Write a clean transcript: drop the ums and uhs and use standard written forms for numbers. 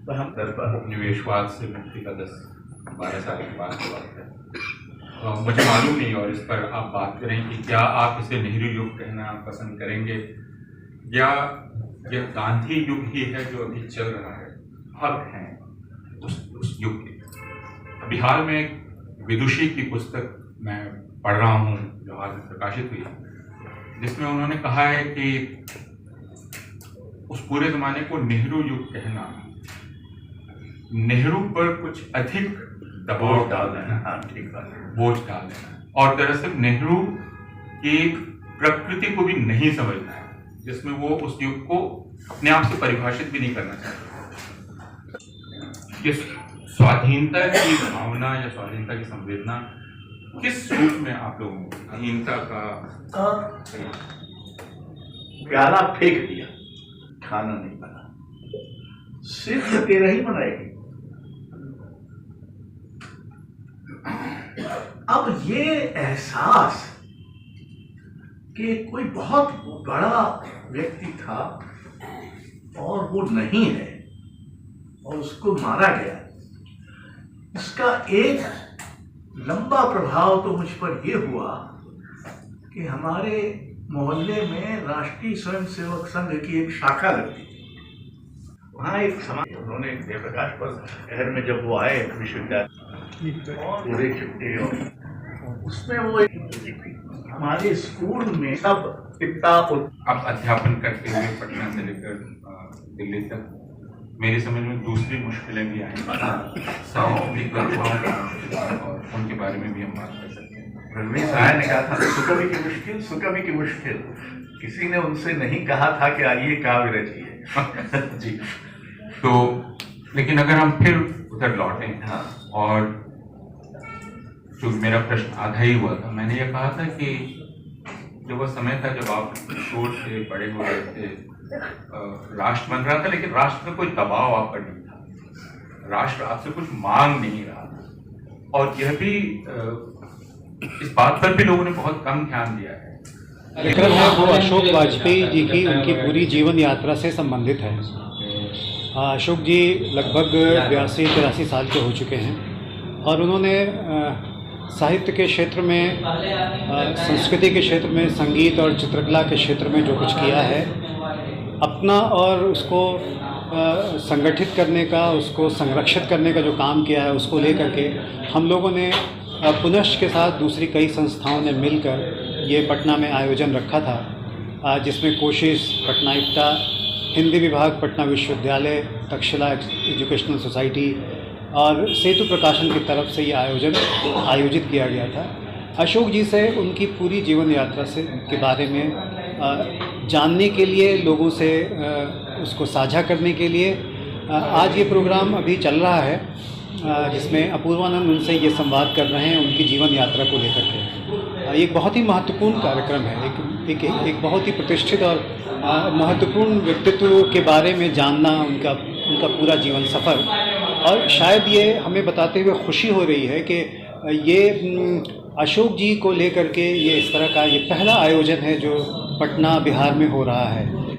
उपनिवेशवाद से मुक्ति का 10-12 साल के बाद की बात है। मुझे मालूम नहीं, और इस पर आप बात करें कि क्या आप इसे नेहरू युग कहना पसंद करेंगे या यह गांधी युग ही है जो अभी चल रहा है। अब हैं उस युग के। बिहार में एक विदुषी की पुस्तक मैं पढ़ रहा हूँ जो हाल में प्रकाशित हुई, जिसमें उन्होंने कहा है कि उस पूरे जमाने को नेहरू युग कहना नेहरू पर कुछ अधिक दबाव डाल देना, बोझ डाल देना, और दरअसल नेहरू की प्रकृति को भी नहीं समझना है, जिसमें वो उस युग को अपने आप से परिभाषित भी नहीं करना चाहते। इस स्वाधीनता की भावना या स्वाधीनता की संवेदना किस रूप में आप लोगों को अहिंसा का प्याला फेंक दिया, खाना नहीं बना, सिर्फ तेरा ही बनाएगी। अब ये एहसास कि कोई बहुत बड़ा व्यक्ति था और वो नहीं है और उसको मारा गया, इसका एक लंबा प्रभाव तो मुझ पर ये हुआ कि हमारे मोहल्ले में राष्ट्रीय स्वयंसेवक संघ की एक शाखा लगती थी। वहाँ एक समाज, उन्होंने जयप्रकाश पर शहर में जब वो आए विश्वविद्यालय और पूरे छुट्टे, और उसमें वो एक हमारे स्कूल में सब इतना आप अध्यापन करते हुए पटना से लेकर दिल्ली तक मेरी समझ में दूसरी मुश्किलें भी आई, साहित्यिक और उनके बारे में भी हम बात कर सकते हैं। रणवीर साहब ने कहा था सुकवि की मुश्किल, सुकवि की मुश्किल, किसी ने उनसे नहीं कहा था कि आइए काव्य रचिए। जी, तो लेकिन अगर हम फिर उधर लौटें, हाँ, और जो मेरा प्रश्न आधा ही हुआ था, मैंने ये कहा था कि जो वह समय था जब आप छोट से बड़े हो रहे थे, राष्ट्र बन रहा था, लेकिन राष्ट्र का कोई दबाव आप पर नहीं था, राष्ट्र आपसे कुछ मांग नहीं रहा था, और यह भी इस बात पर भी लोगों ने बहुत कम ध्यान दिया है। कार्यक्रम है वो अशोक वाजपेयी जी की उनकी पूरी जीवन यात्रा से संबंधित है। अशोक जी लगभग 82-83 साल के हो चुके हैं और उन्होंने साहित्य के क्षेत्र में, संस्कृति के क्षेत्र में, संगीत और चित्रकला के क्षेत्र में जो कुछ किया है अपना, और उसको संगठित करने का, उसको संरक्षित करने का जो काम किया है, उसको लेकर के हम लोगों ने पुनश्च के साथ दूसरी कई संस्थाओं ने मिलकर ये पटना में आयोजन रखा था, जिसमें कोशिश, पटना इप्टा, हिंदी विभाग पटना विश्वविद्यालय, तक्षशिला एजुकेशनल सोसाइटी और सेतु प्रकाशन की तरफ से ये आयोजित किया गया था। अशोक जी से उनकी पूरी जीवन यात्रा से के बारे में जानने के लिए, लोगों से उसको साझा करने के लिए आज ये प्रोग्राम अभी चल रहा है, जिसमें अपूर्वानंद उनसे ये संवाद कर रहे हैं उनकी जीवन यात्रा को लेकर के। एक बहुत ही महत्वपूर्ण कार्यक्रम है, एक बहुत ही प्रतिष्ठित और महत्वपूर्ण व्यक्तित्व के बारे में जानना, उनका पूरा जीवन सफ़र। और शायद ये हमें बताते हुए खुशी हो रही है कि ये अशोक जी को लेकर के ये इस तरह का ये पहला आयोजन है जो पटना बिहार में हो रहा है।